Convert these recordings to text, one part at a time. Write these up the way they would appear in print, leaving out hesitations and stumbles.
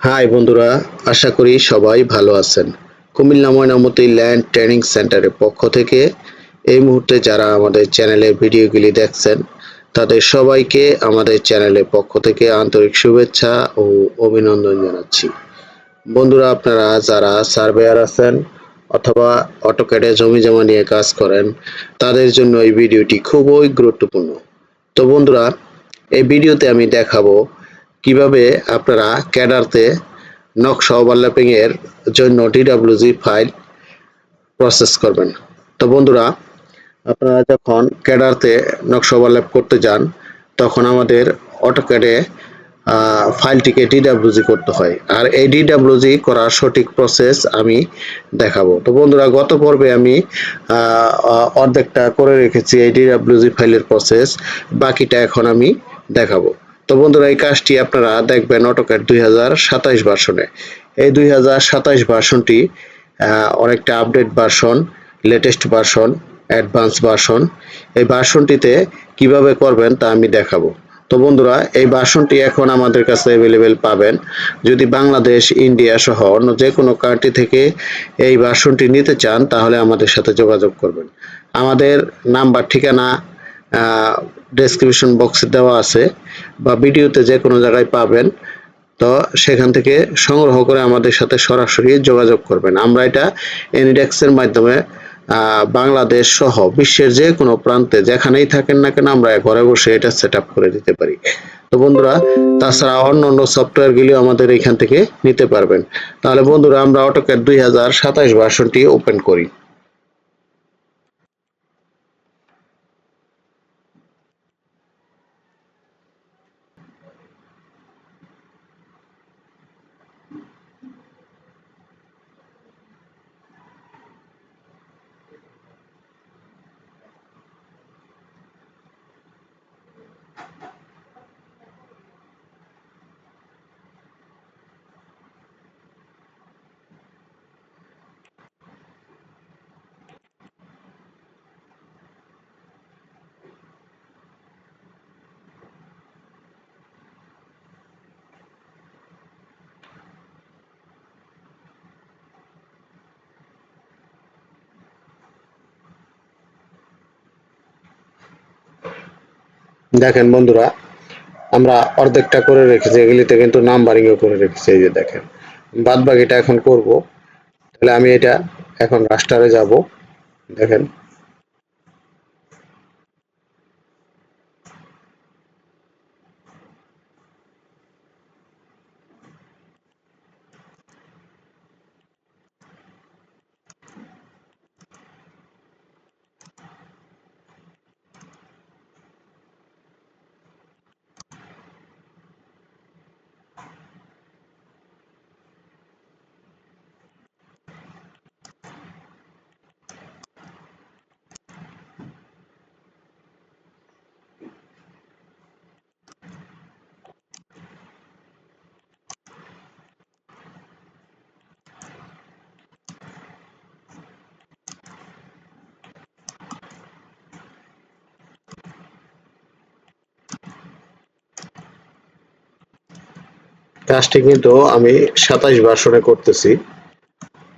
High বন্ধুরা, আশা করি সবাই ভালো আছেন। কুমিল্লা ময়নামতি ল্যান্ড ট্রেনিং সেন্টারের পক্ষ থেকে এই মুহূর্তে যারা আমাদের চ্যানেলে ভিডিওগুলি দেখছেন তাদের সবাইকে আমাদের চ্যানেলের পক্ষ থেকে আন্তরিক শুভেচ্ছা ও অভিনন্দন জানাচ্ছি। বন্ধুরা, আপনারা যারা সার্ভেয়ার আছেন অথবা অটোক্যাডে জমি জমা নিয়ে কাজ করেন তাদের জন্য এই ভিডিওটি খুবই গুরুত্বপূর্ণ। তো বন্ধুরা, এই ভিডিওতে আমি দেখাবো কিভাবে আপনারা ক্যাডারতে নকশা ওভারল্যাপিং এর জন্য ডিডব্লিউজি ফাইল প্রসেস করবেন। তো বন্ধুরা, আপনারা যখন ক্যাডারতে নকশা ওভারল্যাপ করতে যান তখন আমাদের অটোক্যাডে ফাইলটিকে ডিডব্লিউজি করতে হয়, আর এই ডিডব্লিউজি করার সঠিক প্রসেস আমি দেখাবো। তো বন্ধুরা, গত পর্বে আমি অর্ধেকটা করে রেখেছি এই ডিডব্লিউজি ফাইলের প্রসেস, বাকিটা এখন আমি দেখাবো। তো বন্ধুরা, এই কাজটি আপনারা দেখবেন অটোক্যাড 2027 ভার্সনে। এই 2027 ভার্সনটি অনেকটা update version, latest version, advance version. এই ভার্সনটিতে কিভাবে করবেন তা আমি দেখাবো। তো বন্ধুরা, এই ভার্সনটি এখন আমাদের কাছে অ্যাভেলেবেল পাবেন। যদি বাংলাদেশ, ইন্ডিয়া সহ অন্য যে কোনো কান্ট্রি থেকে এই ভার্সনটি নিতে চান তাহলে আমাদের সাথে যোগাযোগ করবেন। আমাদের নাম্বার, ঠিকানা ডেসক্রিপশন বক্সে দেওয়া আছে বা ভিডিওতে যে কোনো জায়গায় পাবেন। তো সেখান থেকে সংগ্রহ করে আমাদের সাথে সরাসরি যোগাযোগ করবেন। আমরা এটা এনিডেক্সের মাধ্যমে বাংলাদেশ সহ বিশ্বের যে কোনো প্রান্তে যেখানেই থাকেন না কেন আমরা ঘরে বসে এটা সেট আপ করে দিতে পারি। তো বন্ধুরা, তাছাড়া অন্য অন্য সফটওয়্যারগুলি আমাদের এখান থেকে নিতে পারবেন। তাহলে বন্ধুরা, আমরা অটোক্যাড 2027 ভার্সনটি ওপেন করি। দেখেন বন্ধুরা, আমরা অর্ধেকটা করে রেখেছি, এগুলিতে কিন্তু নাম্বারিংও করে রেখেছি। এই যে দেখেন, বাদ বাকিটা এখন করব। তাহলে আমি এটা এখন রাস্টারে যাব। দেখেন, কাজটি কিন্তু আমি 27 ভার্সনে করতেছি।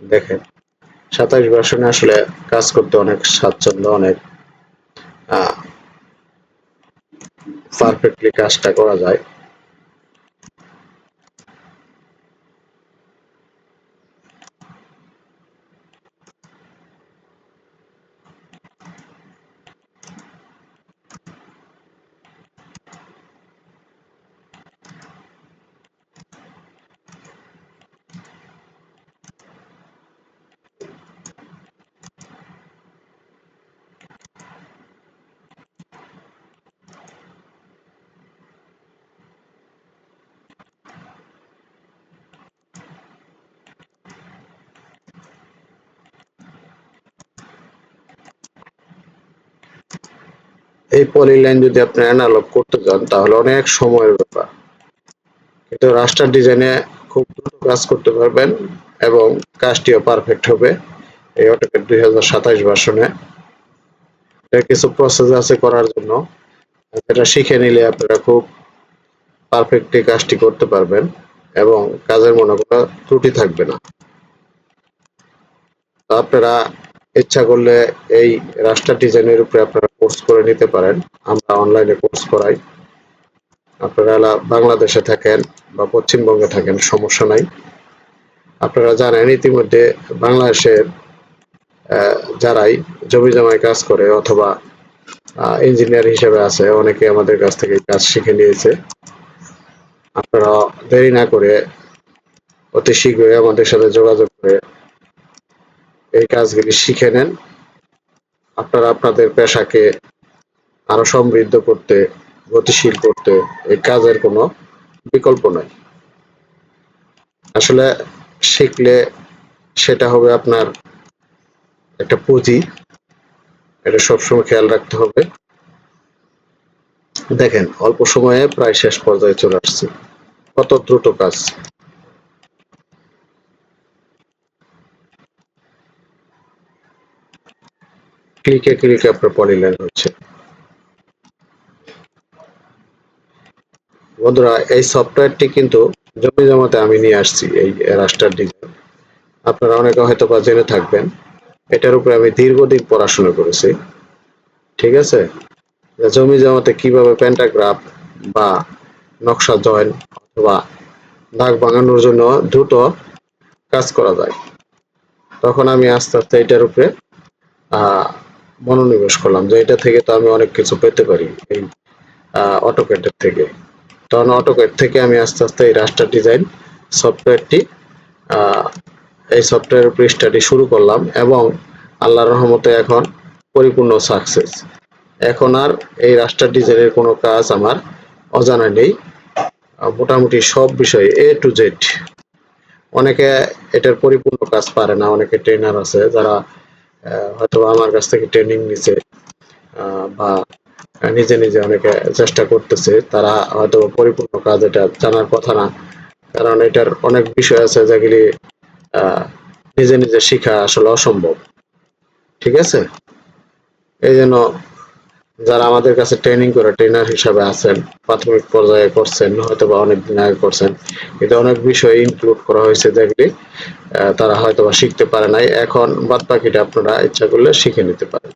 দেখেন, 27 ভার্সনে আসলে কাজ করতে অনেক স্বাচ্ছন্দ্য, অনেক পারফেক্টলি কাজটা করা যায়। এই পলি লাইন যদি আপনি অ্যানালগ করতে যান তাহলে অনেক সময়ের ব্যাপার, কিন্তু রাস্টার ডিজাইনে খুব দ্রুত কাজ করতে পারবেন এবং কাজটিও পারফেক্ট হবে। এই অটোক্যাড 2027 ভার্সনে কিছু প্রসেস আছে করার জন্য, এটা শিখে নিলে আপনারা খুব পারফেক্টলি কাজটি করতে পারবেন এবং কাজের মনে কোনো ত্রুটি থাকবে না। তো আপনারা ইচ্ছা করলে এই রাস্টার ডিজাইনের উপরে আপনারা কোর্স করে নিতে পারেন। আমরা অনলাইনে কোর্স করাই। আপনারা বাংলাদেশে থাকেন বা পশ্চিমবঙ্গে থাকেন, সমস্যা নাই। আপনারা জানেন ইতিমধ্যে বাংলাদেশের যারাই জমি জমায় কাজ করে অথবা ইঞ্জিনিয়ার হিসেবে আছে, অনেকে আমাদের কাছ থেকে কাজ শিখে নিয়েছে। আপনারা দেরি না করে অতি শীঘ্রই আমাদের সাথে যোগাযোগ করে এই কাজগুলি শিখে নেন। আপনারা আপনাদের পেশাকে আরো সমৃদ্ধ করতে, গতিশীল করতে এই কাজের কোনো বিকল্প নাই। আসলে শিখলে সেটা হবে আপনার একটা পুঁজি, এটা সবসময় খেয়াল রাখতে হবে। দেখেন অল্প সময়ে প্রায় শেষ পর্যায়ে চলে আসছি, কত দ্রুত কাজ। ক্লিকে ক্লিকে আপনার পলিলাইন হচ্ছে। বন্ধুরা এই সফটওয়্যারটি কিন্তু জমি জমাতে আমি নিয়ে আসছি, এই রাস্টার ডিজাইন। আপনারা অনেকে হয়তো বা জেনে থাকবেন, এটার উপরে আমি দীর্ঘদিন পড়াশোনা করেছি। ঠিক আছে, জমি জমাতে কিভাবে প্যান্টাগ্রাফ বা নকশা জয়েন অথবা দাগ ভাঙানোর জন্য দ্রুত কাজ করা যায়, তখন আমি আস্তে আস্তে এটার উপরে মনোনিবেশ করলাম যে এটা থেকে তো আমি অনেক কিছু পেতে পারি এই অটোক্যাডের থেকে। তখন অটোক্যাড থেকে আমি আস্তে আস্তে এই রাস্টার ডিজাইন সফটওয়্যারটি এই সফটওয়্যারের উপর স্টাডি শুরু করলাম এবং আল্লাহর রহমতে এখন পরিপূর্ণ সাকসেস। এখন আর এই রাস্টার ডিজাইনের কোনো কাজ আমার অজানা নেই। মোটামুটি সব বিষয়ে এ টু জেড। অনেকে এটার পরিপূর্ণ কাজ পারে না, অনেকে ট্রেনার আছে যারা হয়তো আমার কাছ থেকে ট্রেনিং নিছে বা নিজে নিজে অনেকে চেষ্টা করতেছে, তারা হয়তো পরিপূর্ণ কাজ এটা জানার কথা না, কারণ এটার অনেক বিষয় আছে যেগুলি নিজে নিজে শিখা আসলে অসম্ভব। ঠিক আছে, এই জন্য যারা আমাদের কাছে ট্রেনিং করে ট্রেনার হিসাবে আছেন, প্রাথমিক পর্যায়ে করছেন হয়তো বা অনেকদিন আগে করছেন, কিন্তু অনেক বিষয় ইনক্লুড করা হয়েছে যেগুলি তারা হয়তো বা শিখতে পারে নাই, এখন বাদ বাকিটা আপনারা ইচ্ছা করলে শিখে নিতে পারেন।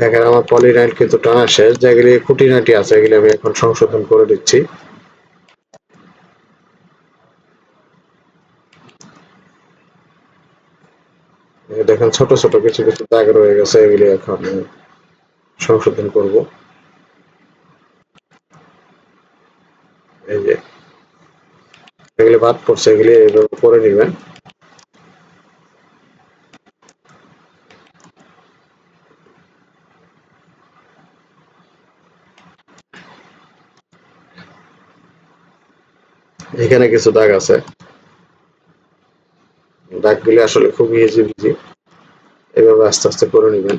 দেখেন আমার পলিলাইন কিন্তু টানা শেষ, যেগুলি খুঁটিনাটি আছে এগুলি আমি এখন সংশোধন করে দিচ্ছি। দেখেন ছোট ছোট কিছু কিছু দাগ রয়ে গেছে, এগুলি এখন সংশোধন করব। এই যে এগুলি বাদ পড়ছে, এগুলি এইভাবে করে নেবেন। এখানে কিছু দাগ আছে, দাগগুলি আসলে খুব ইজি বিজি, এভাবে আস্তে আস্তে করে নেবেন।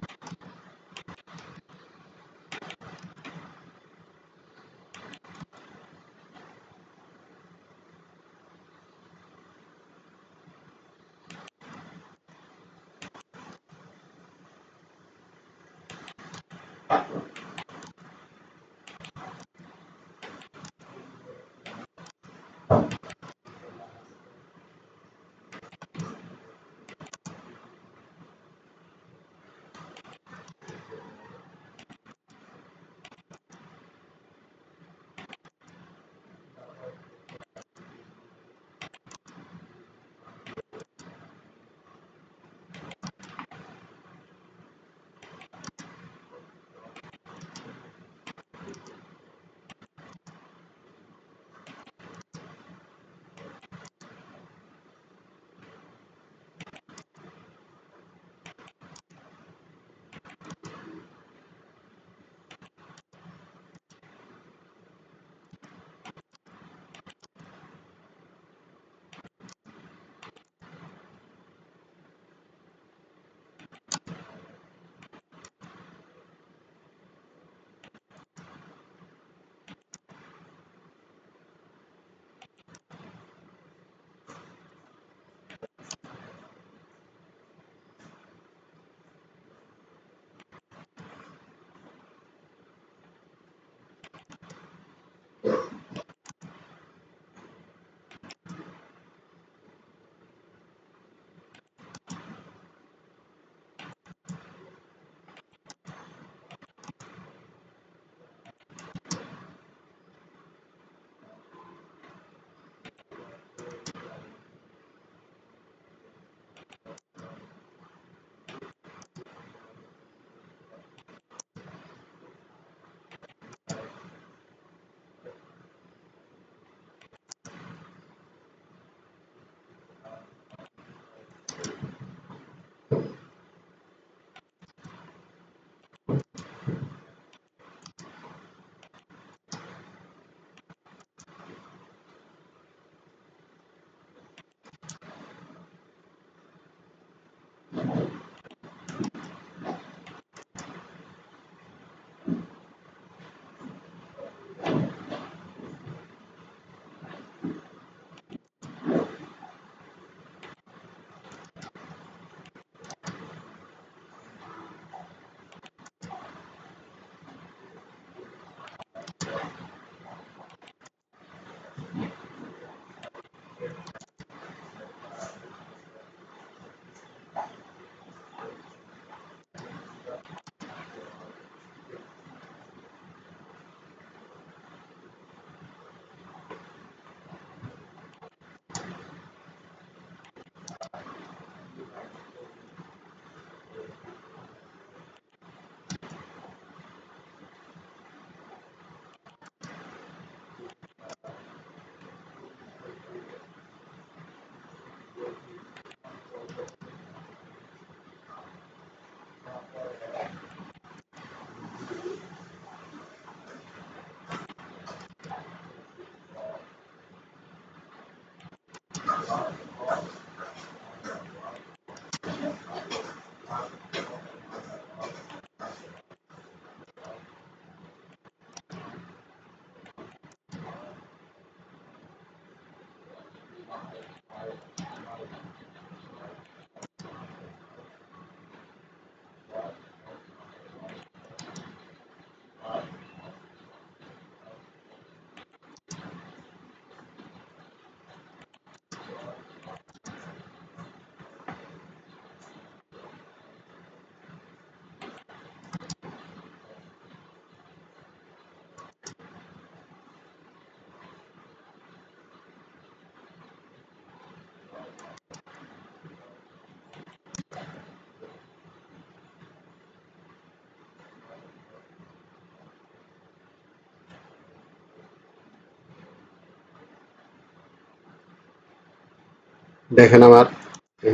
দেখেন আমার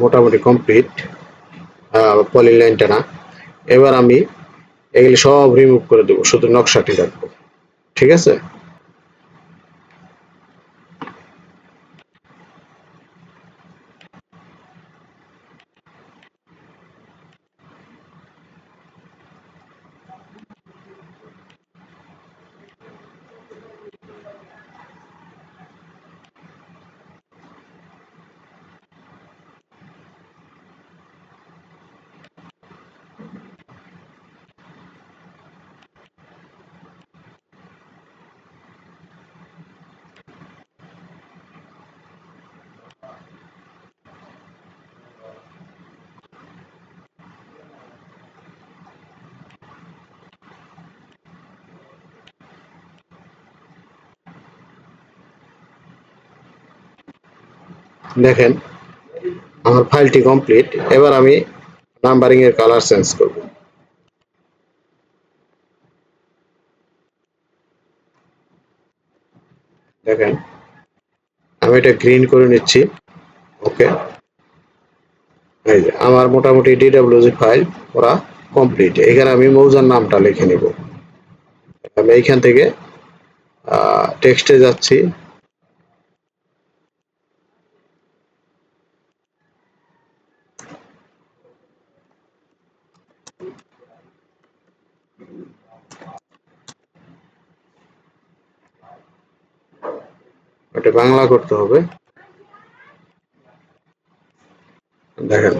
মোটামুটি কমপ্লিট পলিলাইন টানা। এবার আমি এগুলি সব রিমুভ করে দেবো, শুধু নকশাটি রাখবো। ঠিক আছে? দেখেন আমার ফাইলটি কমপ্লিট। এবার আমি নাম্বারিং এর কালার চেঞ্জ করব। দেখেন আমি এটা গ্রিন করে নিচ্ছি। ওকে, এই যে আমার মোটামুটি ডিডব্লিউজি ফাইল করা কমপ্লিট। এখানে আমি মৌজার নামটা লিখে নিব। আমি এইখান থেকে টেক্সটে যাচ্ছি। এটা বাংলা করতে হবে। দেখেন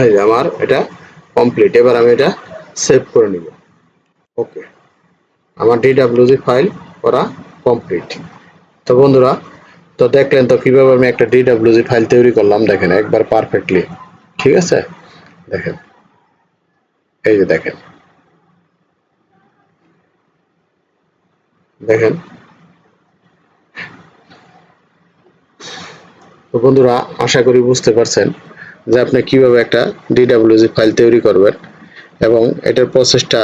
এই যে আমার এটা কমপ্লিট। এবার আমি এটা সেভ করে নিব। ওকে, আমার ডিডাব্লিউজি ফাইল করা কমপ্লিট। তো বন্ধুরা, তো দেখলেন তো কিভাবে আমি একটা ডিডাব্লিউজি ফাইল তৈরি করলাম। দেখেন একবার পারফেক্টলি, ঠিক আছে। দেখেন, এই যে দেখেন, দেখেন। তো বন্ধুরা, আশা করি বুঝতে পারছেন যে আপনি কিভাবে একটা ডিডাব্লিউজি ফাইল তৈরি করবেন, এবং এটার প্রসেসটা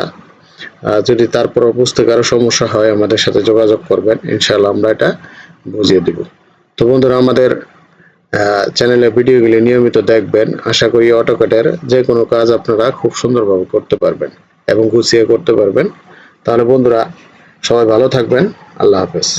যদি তারপরও বুঝতে কারো সমস্যা হয় আমাদের সাথে যোগাযোগ করবেন, ইনশাআল্লাহ আমরা এটা বুঝিয়ে দিব। তো বন্ধুরা, আমাদের চ্যানেলের ভিডিওগুলি নিয়মিত দেখবেন। আশা করি অটোক্যাডের যে কোনো কাজ আপনারা খুব সুন্দরভাবে করতে পারবেন এবং গুছিয়ে করতে পারবেন। তাহলে বন্ধুরা, সবাই ভালো থাকবেন। আল্লাহ হাফেজ।